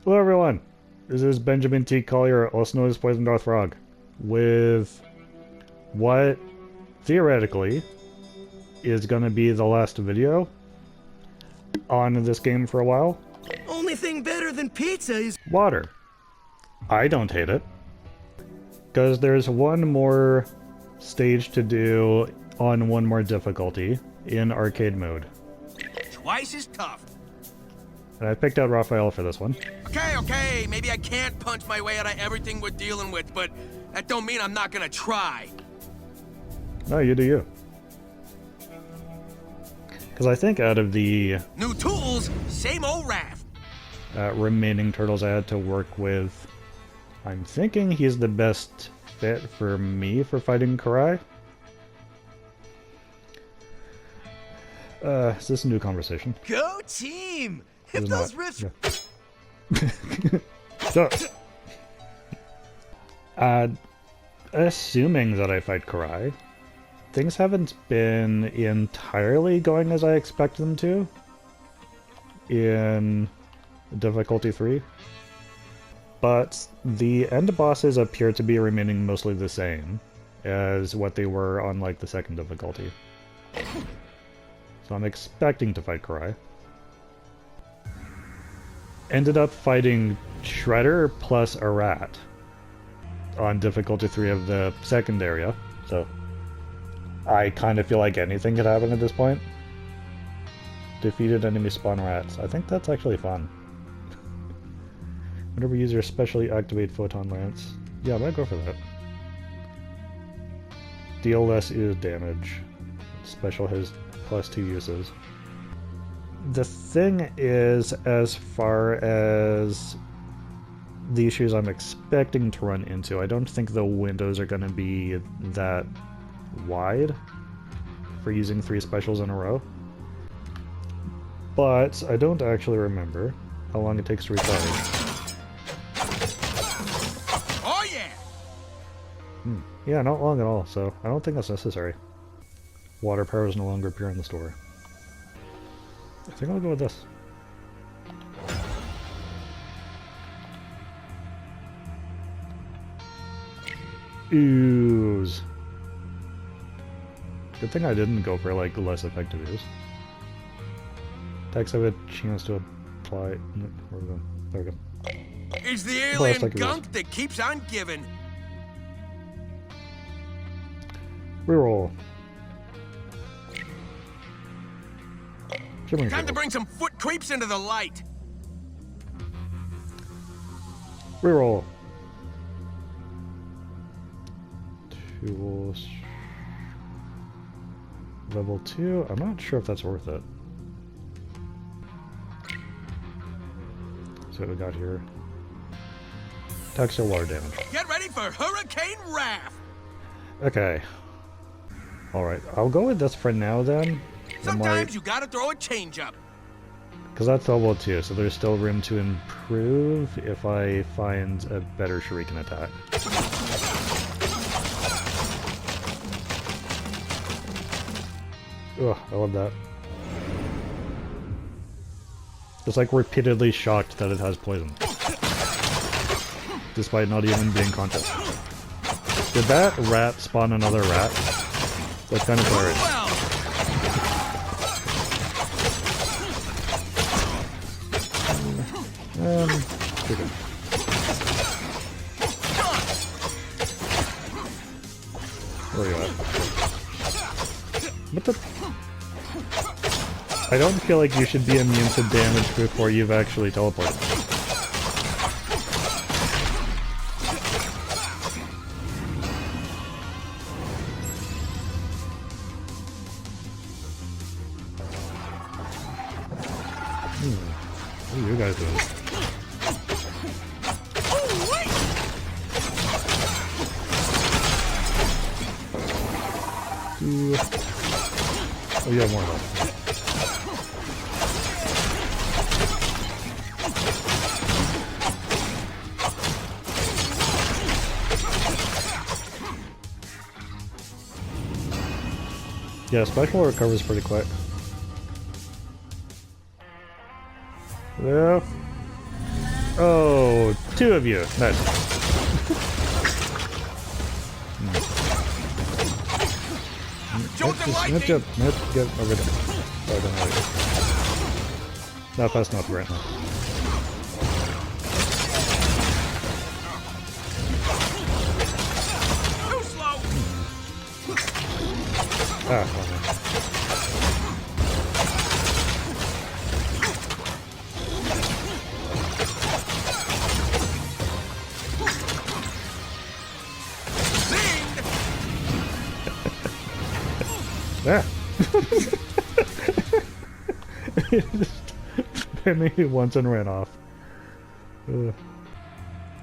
Hello everyone, this is Benjamin T. Collier, also known as Poison Darth Frog, with what theoretically is going to be the last video on this game for a while. Only thing better than pizza is water. I don't hate it, because there's one more stage to do on one more difficulty in arcade mode. twice as tough. And I picked out Raphael for this one. Okay, maybe I can't punch my way out of everything we're dealing with, but that don't mean I'm not gonna try. No, you do you. Because I think out of the New tools, same old Raph. remaining turtles I had to work with, I'm thinking he's the best fit for me for fighting Karai. Is this a new conversation? Go team! If It's those not. riffs... Yeah. So, assuming that I fight Karai, things haven't been entirely going as I expect them to in difficulty 3, but the end bosses appear to be remaining mostly the same as what they were on like the second difficulty. So I'm expecting to fight Karai. Ended up fighting Shredder plus a rat on difficulty 3 of the second area, so I kind of feel like anything could happen at this point. Defeated enemy spawn rats. I think that's actually fun. Whenever user specially activate photon lance. Yeah, I might go for that. Deal less is damage. Special has +2 uses. The thing is, as far as the issues I'm expecting to run into, I don't think the windows are going to be that wide for using 3 specials in a row. But I don't actually remember how long it takes to recharge. Oh yeah! Yeah, not long at all, so I don't think that's necessary. Water power is no longer appear in the store. I think I'll go with this. Ooze. Good thing I didn't go for like less effective ooze. Attacks have a chance to apply. Where are we going? There we go. It's the Blast alien like it gunk that keeps on giving. Reroll. Time to bring some foot creeps into the light. Reroll. Tools. Level 2. I'm not sure if that's worth it. So what we got here. Attacks deal water damage. Get ready for Hurricane Raph. Okay. Alright, I'll go with this for now then. Sometimes you gotta throw a change up. Because that's level 2, so there's still room to improve if I find a better shuriken attack. Ugh, I love that. It's like repeatedly shocked that it has poison. Despite not even being conscious. Did that rat spawn another rat? That's kind of hilarious. Pretty good. Where are you at? What the? I don't feel like you should be immune to damage before you've actually teleported. What are you guys doing? Oh, you have more of that. Yeah, special recovers pretty quick. Yeah. Oh, two of you. Nice. Get over there. Oh, don't worry. Not fast enough right now. Too slow. Ah, well, yeah. It just hit me once and ran off.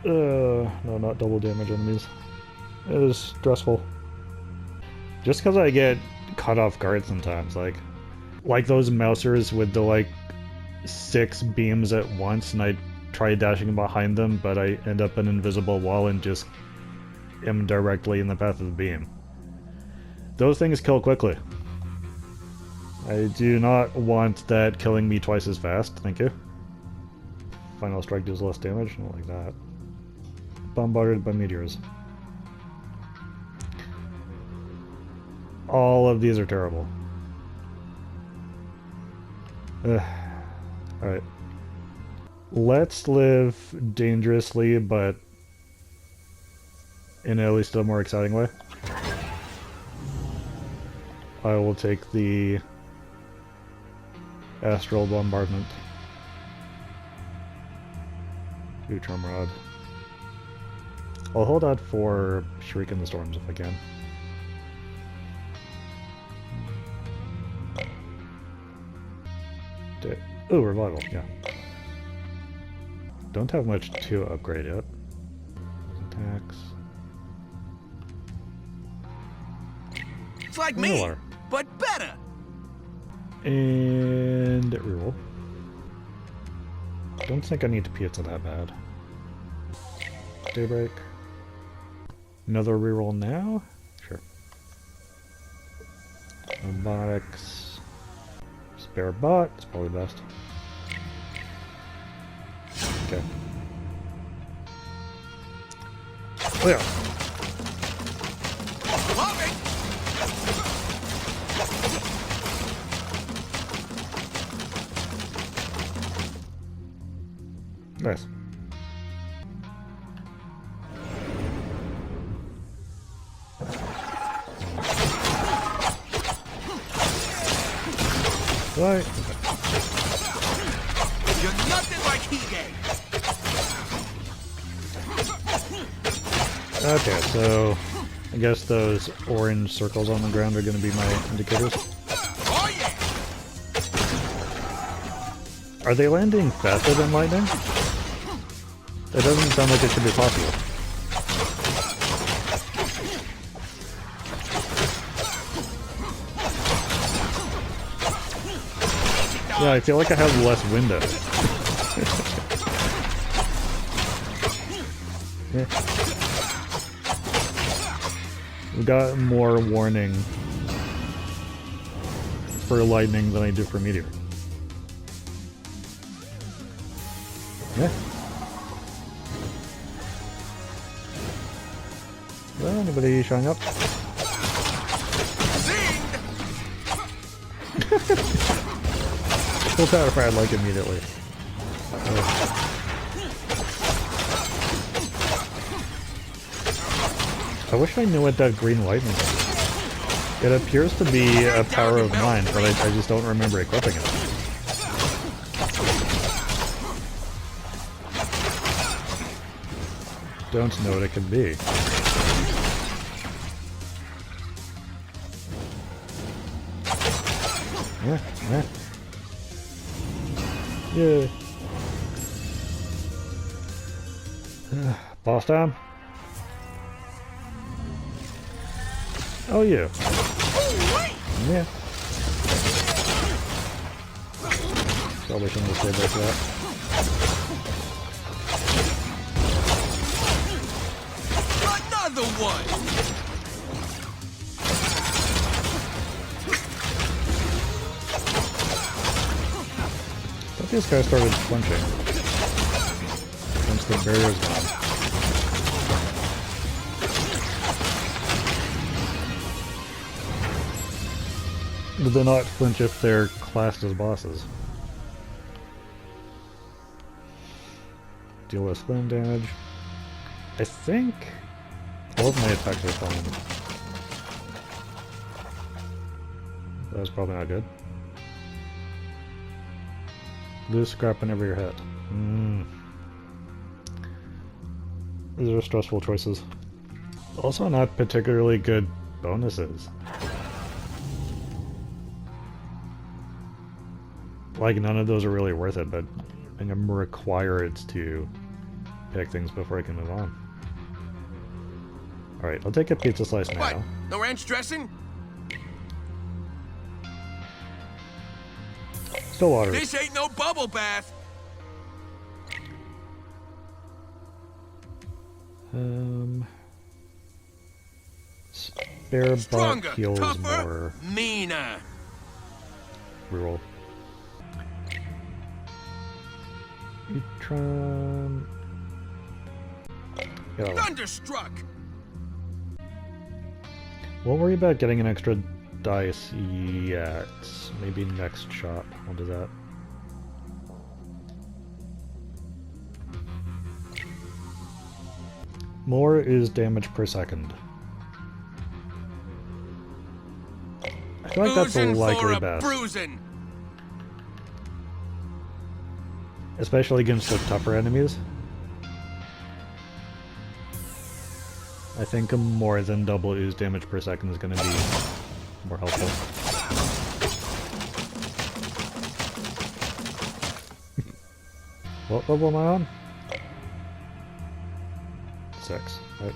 No, not double damage enemies. It is stressful. Just because I get caught off guard sometimes, like those mousers with the like 6 beams at once, and I try dashing behind them, but I end up in an invisible wall and just am directly in the path of the beam. Those things kill quickly. I do not want that killing me twice as fast, thank you. Final strike does less damage, not like that. Bombarded by meteors. All of these are terrible. Alright. Let's live dangerously, but in at least a more exciting way. I will take the astral bombardment. Neutron rod. I'll hold out for Shriek in the Storms if I can. Ooh, revival, yeah. Don't have much to upgrade yet. Attacks. It's like me, but better. And reroll. Don't think I need to pizza that bad. Daybreak. Another reroll now? Sure. Robotics. Spare bot. It's probably best. Okay. Oh yeah. Nice. Right. You're nothing like he gave. Okay, so I guess those orange circles on the ground are going to be my indicators. Oh yeah. Are they landing faster than lightning? That doesn't sound like it should be possible. Yeah, I feel like I have less window. Yeah. We got more warning for lightning than I do for meteor. Yeah. Well, anybody showing up? Full power fire like immediately. I wish I knew what that green lightning is. It appears to be a power of mine, but I just don't remember equipping it. Don't know what it could be. Yeah. Boss time? Oh, yeah. Yeah. Probably shouldn't have stayed like that. Another one! These guys started flinching. once the barrier's gone. Do they not flinch if they're classed as bosses? Deal with spin damage. I think all of my attacks are fine. That was probably not good. Lose scrap whenever you're hit. These are stressful choices. Also not particularly good bonuses. Like, none of those are really worth it, but I think I'm required to pick things before I can move on. Alright, I'll take a pizza slice now. What? No ranch dressing? Still water. This ain't no bubble bath. Spare Stronger, butt heals tougher, more. meaner. Reroll. Utron. Yeah. Thunderstruck. Won't worry about getting an extra dice yet. Maybe next shot I'll do that. More is damage per second. I feel like that's a likely best. Bruising. Especially against the tougher enemies. I think a more than double ooze damage per second is going to be more helpful. What level am I on? 6. Right.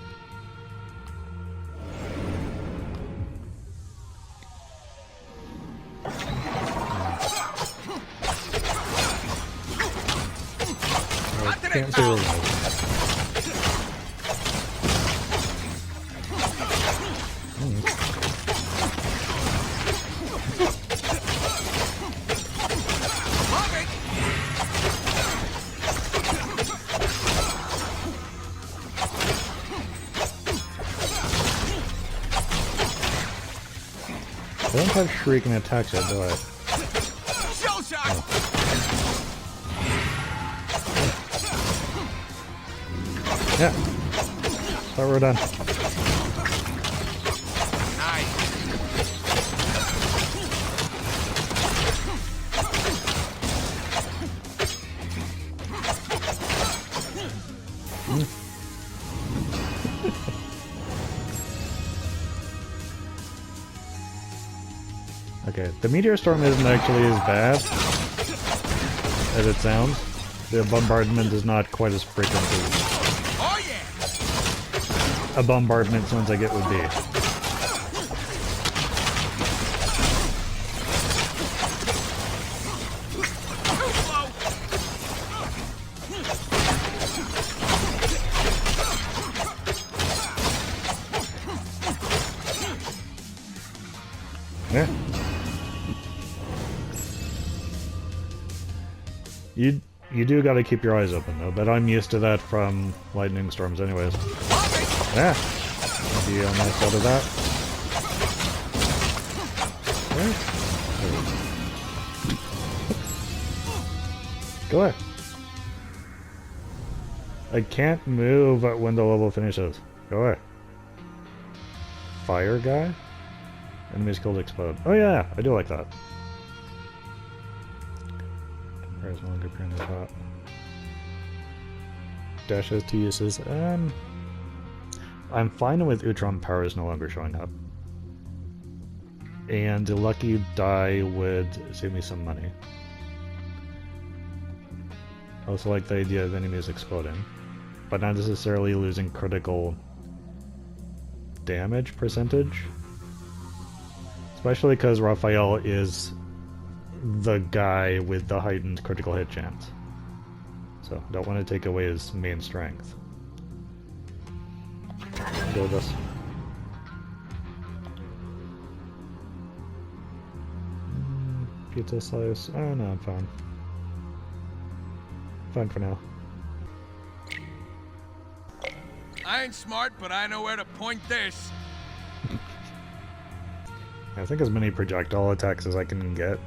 I can't see where it is. I don't have shrieking attacks yet, do I? Shell shock. Oh. Yeah. Thought we're done. Nice. Okay, the meteor storm isn't actually as bad as it sounds. The bombardment is not quite as frequent as Oh yeah. a bombardment sounds like it would be. Yeah. You do gotta keep your eyes open though, but I'm used to that from lightning storms anyways. Yeah. Be on my side of that. Yeah. Go ahead. I can't move when the level finishes. Go away. Fire guy? Enemies killed explode. Oh yeah, I do like that. There's no longer appear in the top. Dash has 2 uses. I'm fine with Utron powers no longer showing up. And the lucky die would save me some money. I also like the idea of enemies exploding, but not necessarily losing critical damage percentage. Especially because Raphael is the guy with the heightened critical hit chance. So, don't want to take away his main strength. Go with this. Pizza slice. Oh no, I'm fine. Fine for now. I ain't smart, but I know where to point this. I think as many projectile attacks as I can get,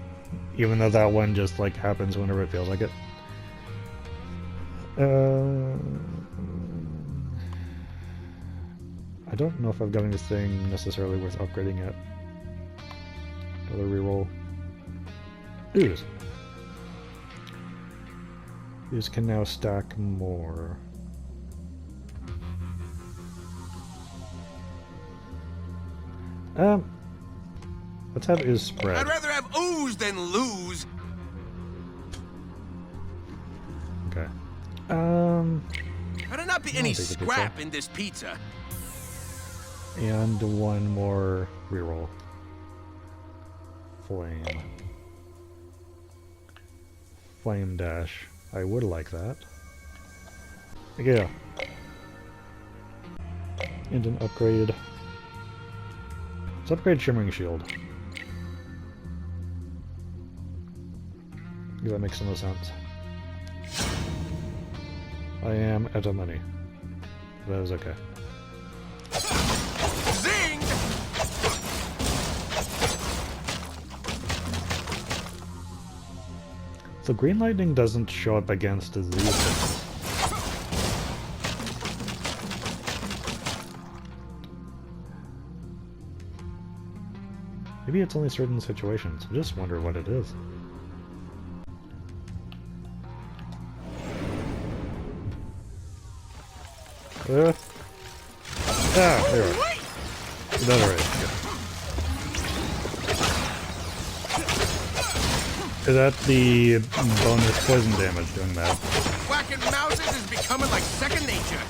even though that one just like happens whenever it feels like it. I don't know if I've got anything necessarily worth upgrading yet. Another reroll. Ooze. Ooze can now stack more. Let's have ooze spread. I'd rather have ooze than lose. Okay. Better not be any scrap in this pizza. And one more reroll. Flame. Flame dash. I would like that. Yeah. And an upgrade. Let's upgrade Shimmering Shield. That makes no sense. I am out of money. That is okay. Zing! So green lightning doesn't show up against these things. Maybe it's only certain situations. I just wonder what it is. There we are. That's alright. Is that the bonus poison damage doing that? Whacking mouses is becoming like second nature.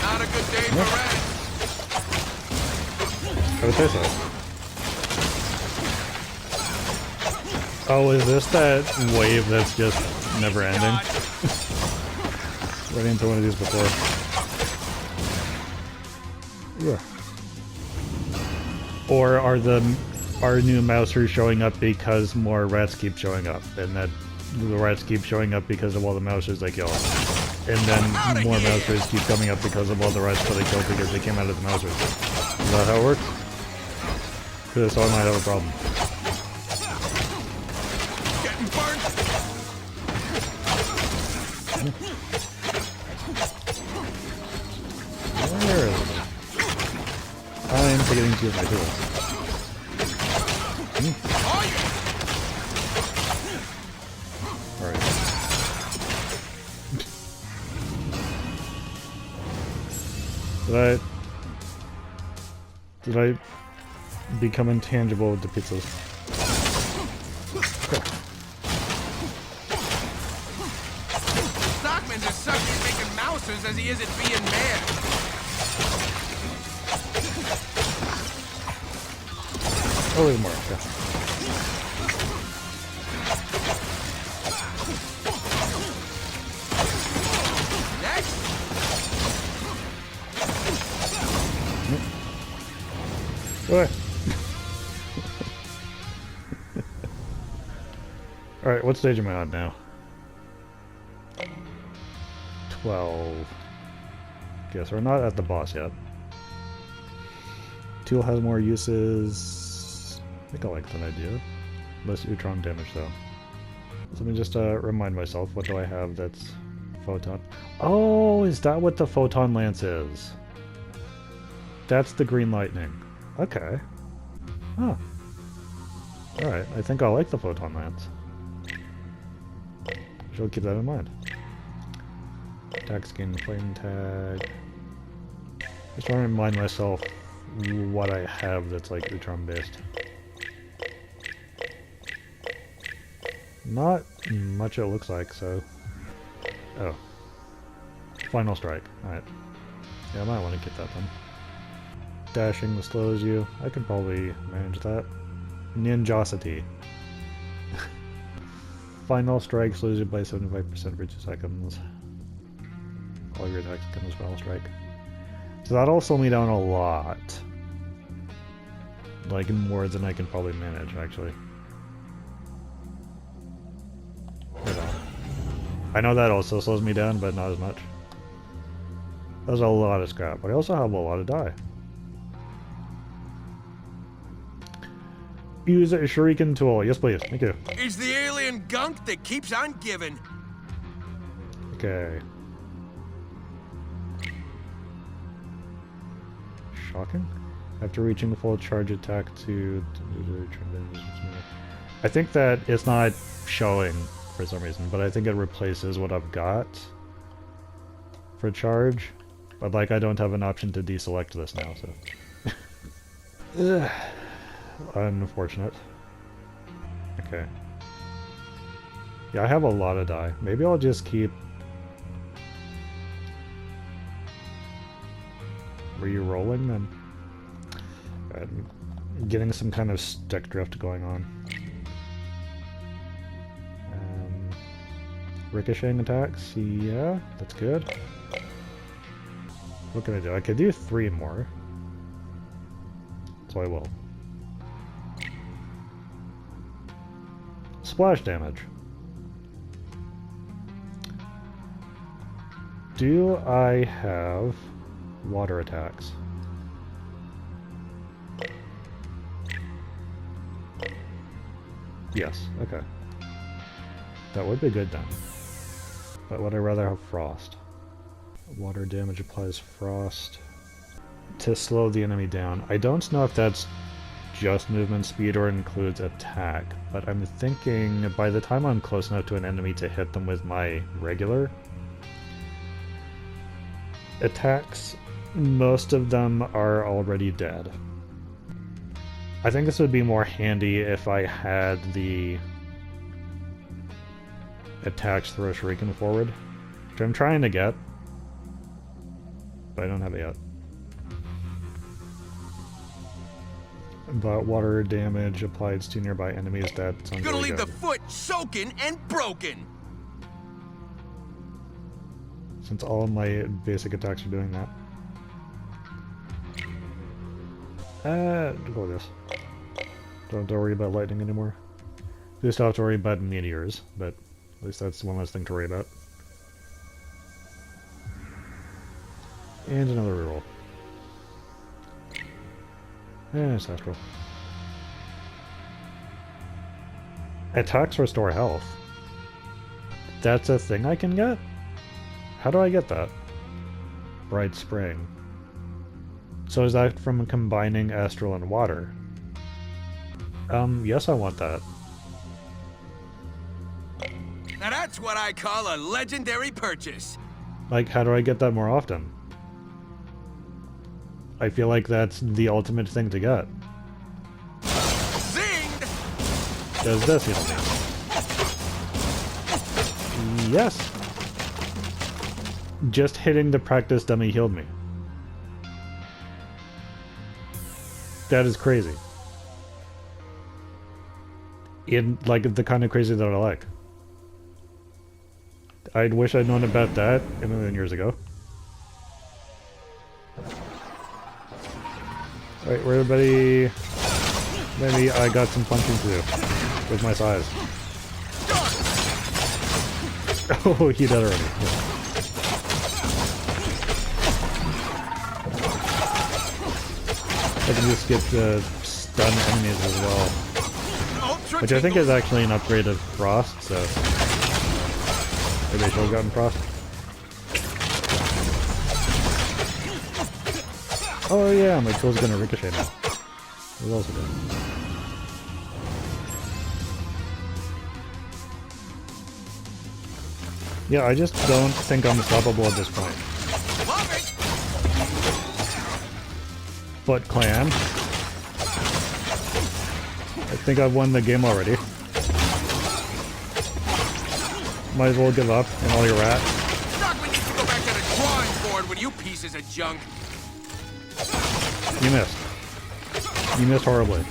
Not a good day for rats. I would say so. Oh, is this that wave that's just never ending? Run into one of these before. Yeah. Or are new mousers showing up because more rats keep showing up, and that the rats keep showing up because of all the mousers they kill, and then more mousers keep coming up because of all the rats that they killed because they came out of the mousers? Is that how it works? Because so I might have a problem. Where is it? I'm forgetting to use my tools. Alright. Did I become intangible with the pizzas? Okay. Stockman's as sucky at making mousers as he is at being man. Oh, there's more. Okay. Next. What? Alright, what stage am I on now? 12. Guess we're not at the boss yet. Tool has more uses. I think I like that idea. Less neutron damage though. So let me just remind myself, what do I have that's photon? Oh, is that what the photon lance is? That's the green lightning. Okay. Oh. Alright, I think I like the photon lance. She'll keep that in mind. Attack skin, flame tag. Just want to remind myself what I have that's like neutron based. Not much it looks like, so... Oh. Final strike. Alright. Yeah, I might want to get that then. Dashing slows you. I could probably manage that. Ninjosity. Final strike slows you by 75% for 2 seconds. All your attacks can as well strike. So that'll slow me down a lot. Like more than I can probably manage, actually. I know that also slows me down, but not as much. That was a lot of scrap, but I also have a lot of die. Use a shuriken tool. Yes, please. Thank you. It's the alien gunk that keeps on giving. Okay. Shocking. After reaching the full charge attack to... I think that it's not showing for some reason, but I think it replaces what I've got for charge. But like I don't have an option to deselect this now, so... Unfortunate. Okay. Yeah, I have a lot of die. Maybe I'll just keep... re-rolling then? I'm getting some kind of stick drift going on. Ricocheting attacks? Yeah, that's good. What can I do? I could do 3 more. So I will. Splash damage. Do I have water attacks? Yes, okay. That would be good then. But would I rather have frost? Water damage applies frost to slow the enemy down. I don't know if that's just movement speed or includes attack, but I'm thinking by the time I'm close enough to an enemy to hit them with my regular attacks, most of them are already dead. I think this would be more handy if I had the attacks throw shuriken forward, which I'm trying to get, but I don't have it yet. But water damage applied to nearby enemies, that sounds Gonna really leave good. the foot soaking and broken. Since all of my basic attacks are doing that. Go with this. Don't have to worry about lightning anymore. We still have to worry about meteors, but at least that's one less thing to worry about. And another reroll. And it's astral. Attacks restore health. That's a thing I can get? How do I get that? Bright Spring. So is that from combining astral and water? Yes, I want that. Now that's what I call a legendary purchase. Like, how do I get that more often? I feel like that's the ultimate thing to get. Zinged! Does this heal me? Yes! Just hitting the practice dummy healed me. That is crazy. Like, the kind of crazy that I like. I'd wish I'd known about that a million years ago. Alright, where everybody... Maybe I got some punching to do with my size. Oh, he did already. I can just get the stun enemies as well. Which I think is actually an upgrade of Frost, so... Maybe I should have gotten Frost. Oh yeah, my tool's gonna ricochet now. It was also good. Yeah, I just don't think I'm stoppable at this point. Foot Clan. I think I've won the game already. Might as well give up and all your rat. Doc, we need to go back to the drawing board with you pieces of junk. You missed. You missed horribly.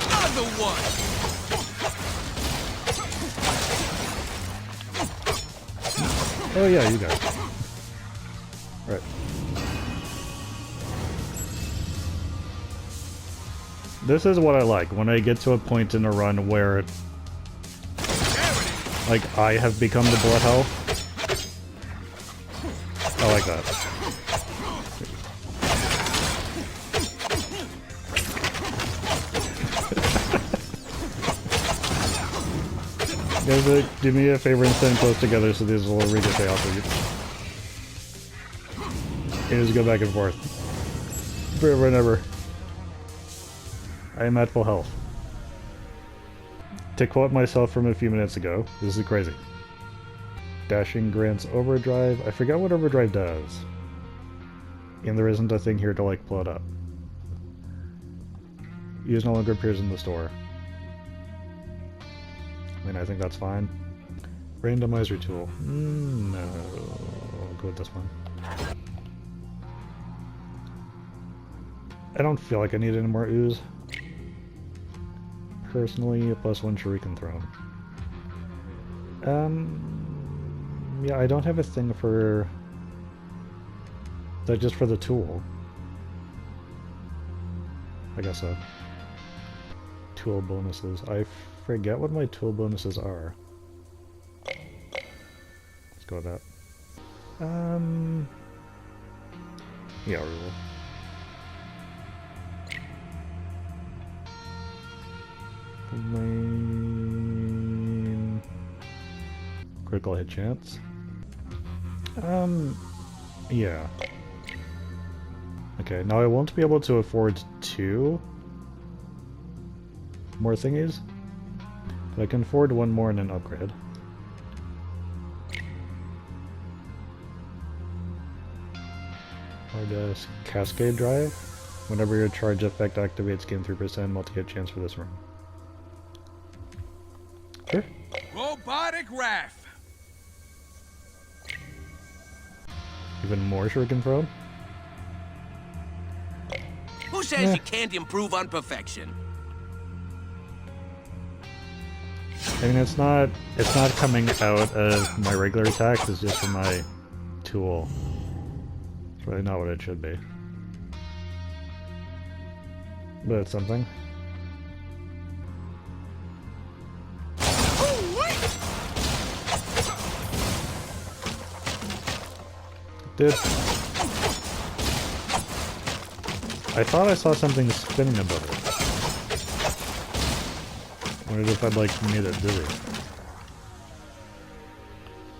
Another one! Oh yeah, you guys. Right. This is what I like, when I get to a point in a run where, like, I have become the bullet hell. I like that. Guys, do me a favor and stand close together so these will read if they also get. You just go back and forth. Forever and ever. I am at full health. To quote myself from a few minutes ago, this is crazy. Dashing grants overdrive. I forgot what overdrive does. And there isn't a thing here to like blow it up. Use no longer appears in the store. I mean, I think that's fine. Randomizer tool. No. I'll go with this one. I don't feel like I need any more ooze. Personally, a +1 shuriken thrown. Yeah, I don't have a thing for... Is that just for the tool? I guess so. Tool bonuses. I forget what my tool bonuses are. Let's go with that. Yeah, we will. Main... Critical hit chance. Yeah. Okay, now I won't be able to afford 2 more thingies, but I can afford 1 more and an upgrade. Or this Cascade Drive. Whenever your charge effect activates, gain 3% multi-hit chance for this room. Sure. Robotic Raph. Even more shuriken throw? Who says you can't improve on perfection? I mean, it's not coming out of my regular attacks, it's just from my tool. It's really not what it should be. But it's something. Dude. I thought I saw something spinning above it. Wondered if I'd like made it dizzy.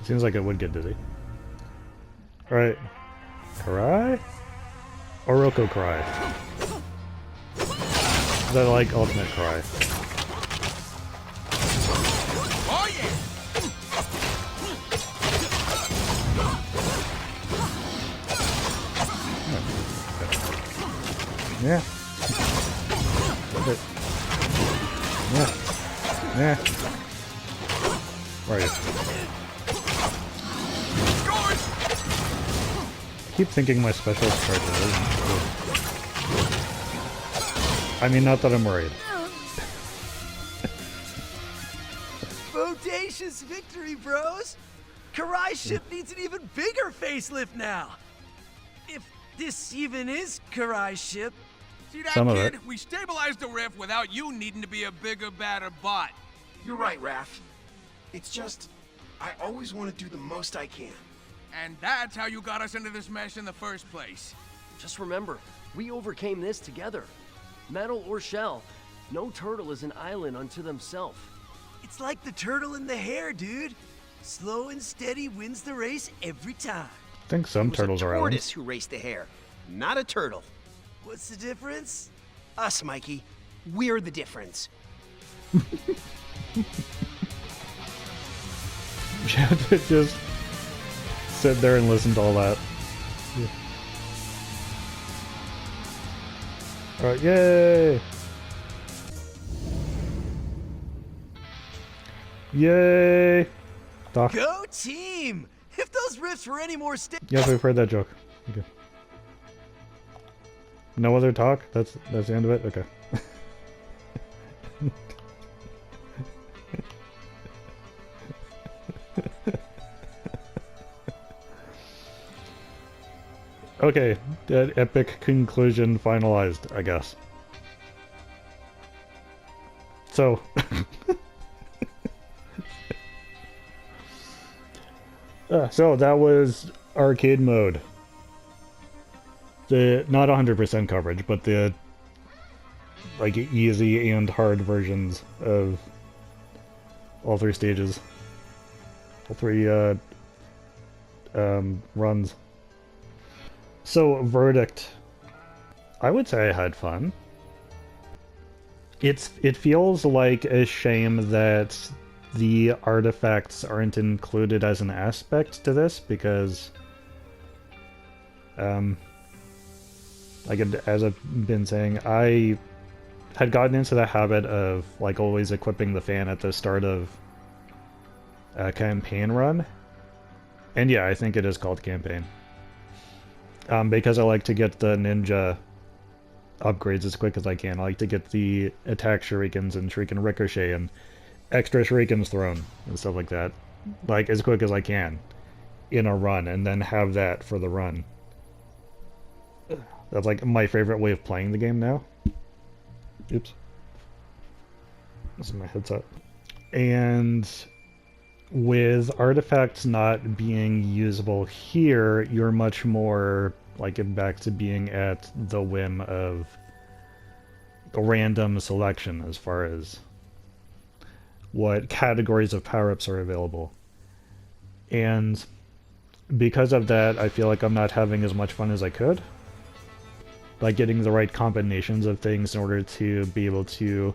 It seems like it would get dizzy. Alright. Karai? Oroko Karai. Is that like ultimate Karai? Oh yeah! Yeah. Okay. Yeah. Yeah. Where are you? I keep thinking my specialist charge is. I mean, not that I'm worried. Bodacious victory, bros! Karai's ship needs an even bigger facelift now! If this even is Karai's ship. See that, Some of kid? it. We stabilized the rift without you needing to be a bigger, badder bot. You're right, Raph. It's just, I always want to do the most I can. And that's how you got us into this mess in the first place. Just remember, we overcame this together. Metal or shell, no turtle is an island unto themselves. It's like the turtle and the hare, dude. Slow and steady wins the race every time. I think some turtles are tortoise islands. who raced the hare, not a turtle. What's the difference? Us, Mikey. We're the difference. Just sit there and listen to all that. Yeah. Alright, yay! Yay! Doc. Go team! If those rifts were any more Yes, we've heard that joke. Okay. No other talk? That's the end of it? Okay. Okay, that epic conclusion finalized, I guess. So so that was arcade mode. The not 100% coverage, but the like easy and hard versions of all three stages, all three runs. So verdict, I would say I had fun. It feels like a shame that the artifacts aren't included as an aspect to this, because like as I've been saying, I had gotten into the habit of like always equipping the fan at the start of a campaign run. And yeah, I think it is called campaign. Because I like to get the ninja upgrades as quick as I can. I like to get the attack shurikens and shuriken ricochet and extra shurikens thrown and stuff like that, like as quick as I can in a run, and then have that for the run. That's like my favorite way of playing the game now. Oops. This is my headset. And with artifacts not being usable here, you're much more like back to being at the whim of a random selection as far as what categories of power-ups are available. And because of that, I feel like I'm not having as much fun as I could. Like getting the right combinations of things in order to be able to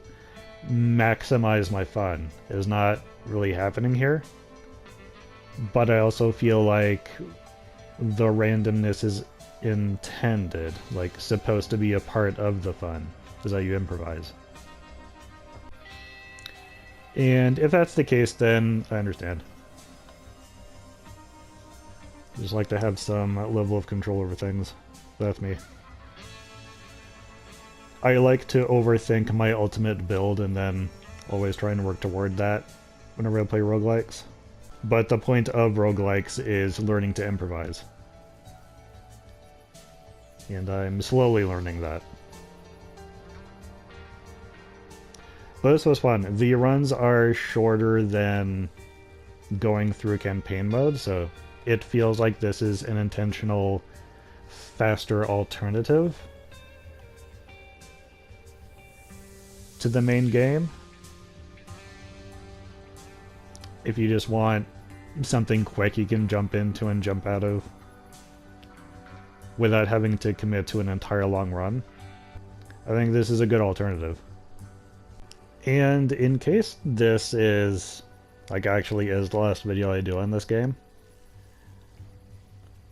maximize my fun is not really happening here. But I also feel like the randomness is intended, like supposed to be a part of the fun, is that you improvise. And if that's the case, then I understand. I just like to have some level of control over things. That's me. I like to overthink my ultimate build and then always try and work toward that whenever I play roguelikes. But the point of roguelikes is learning to improvise. And I'm slowly learning that. But this was fun. The runs are shorter than going through campaign mode, so it feels like this is an intentional, faster alternative to the main game. If you just want something quick you can jump into and jump out of without having to commit to an entire long run, I think this is a good alternative. And in case this is, like, actually is the last video I do on this game,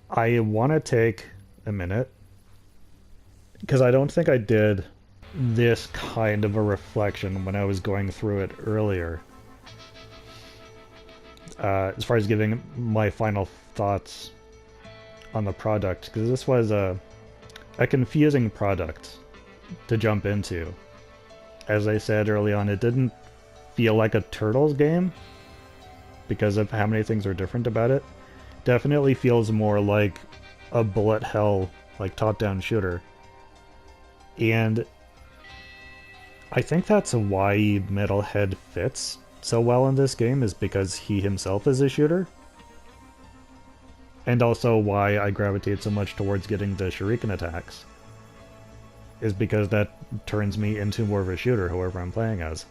I want to take a minute, because I don't think I did this kind of a reflection when I was going through it earlier. As far as giving my final thoughts on the product, because this was a confusing product to jump into. As I said early on, it didn't feel like a Turtles game because of how many things are different about it. Definitely feels more like a bullet hell, like top-down shooter. And I think that's why Metalhead fits so well in this game, is because he himself is a shooter. And also why I gravitate so much towards getting the shuriken attacks, is because that turns me into more of a shooter, whoever I'm playing as.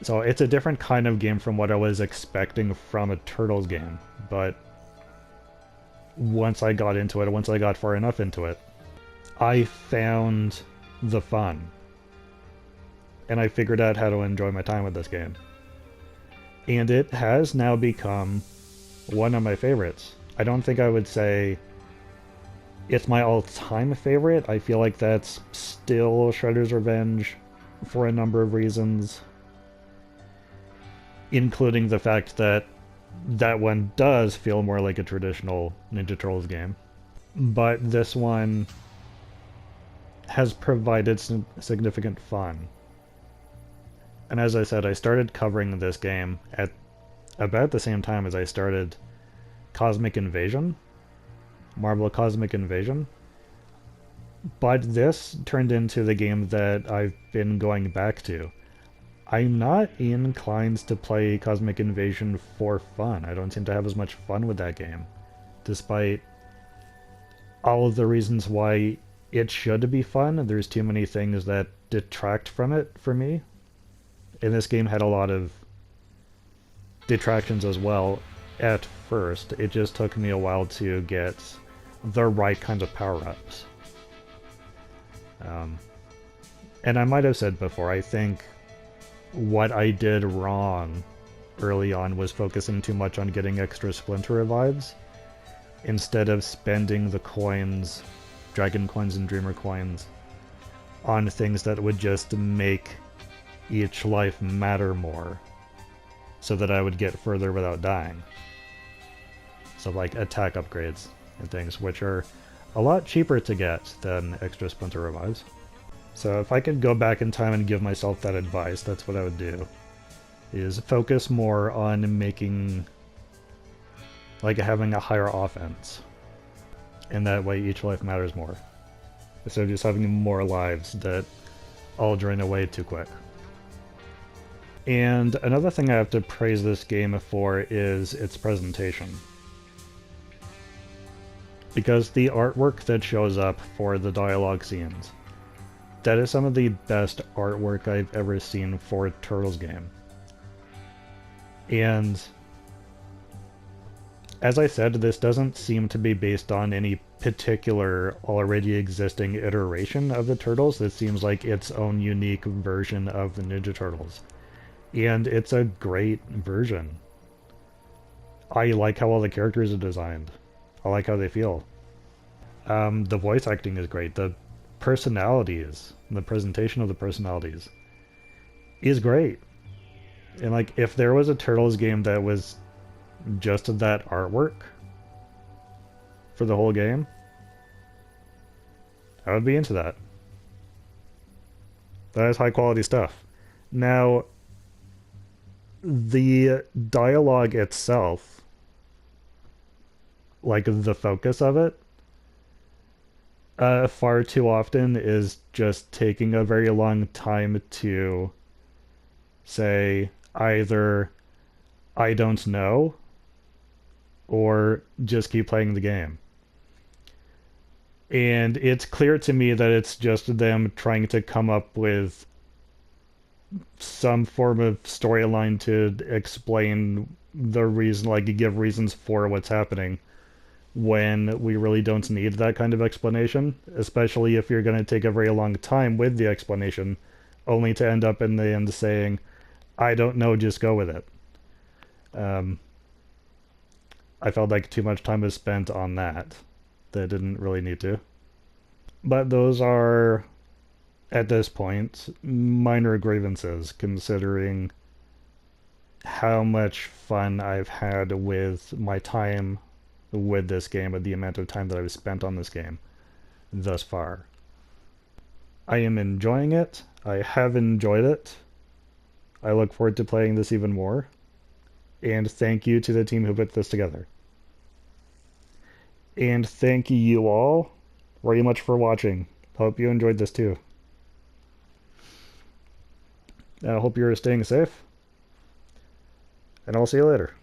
So it's a different kind of game from what I was expecting from a Turtles game, but once I got into it, once I got far enough into it, I found the fun. And I figured out how to enjoy my time with this game. And it has now become one of my favorites. I don't think I would say it's my all-time favorite. I feel like that's still Shredder's Revenge for a number of reasons, including the fact that that one does feel more like a traditional Ninja Turtles game. But this one has provided some significant fun. And as I said, I started covering this game at about the same time as I started Cosmic Invasion, Marvel Cosmic Invasion. But this turned into the game that I've been going back to. I'm not inclined to play Cosmic Invasion for fun. I don't seem to have as much fun with that game, despite all of the reasons why it should be fun. There's too many things that detract from it for me. And this game had a lot of detractions as well at first. It just took me a while to get the right kinds of power-ups. And I might have said before, I think what I did wrong early on was focusing too much on getting extra Splinter revives instead of spending the coins, Dragon coins and Dreamer coins, on things that would just make each life matter more, so that I would get further without dying. So like attack upgrades and things, which are a lot cheaper to get than extra Splinter revives. So if I could go back in time and give myself that advice, that's what I would do. Is focus more on making, like having a higher offense. And that way each life matters more. Instead of just having more lives that all drain away too quick. And another thing I have to praise this game for is its presentation. Because the artwork that shows up for the dialogue scenes, that is some of the best artwork I've ever seen for a Turtles game. And as I said, this doesn't seem to be based on any particular already existing iteration of the Turtles. This seems like its own unique version of the Ninja Turtles. And it's a great version. I like how all the characters are designed. I like how they feel. The voice acting is great. The personalities, the presentation of the personalities is great. And like, if there was a Turtles game that was just that artwork for the whole game, I would be into that. That is high quality stuff. Now, the dialogue itself, like the focus of it, far too often is just taking a very long time to say either I don't know or just keep playing the game. And it's clear to me that it's just them trying to come up with some form of storyline to explain the reason, like give reasons for what's happening, when we really don't need that kind of explanation, especially if you're going to take a very long time with the explanation, only to end up in the end saying, I don't know, just go with it. I felt like too much time was spent on that didn't really need to. But those are, at this point, minor grievances, considering how much fun I've had with my time with this game, with the amount of time that I've spent on this game thus far. I am enjoying it. I have enjoyed it. I look forward to playing this even more. And thank you to the team who put this together. And thank you all very much for watching. Hope you enjoyed this too. I hope you're staying safe. And I'll see you later.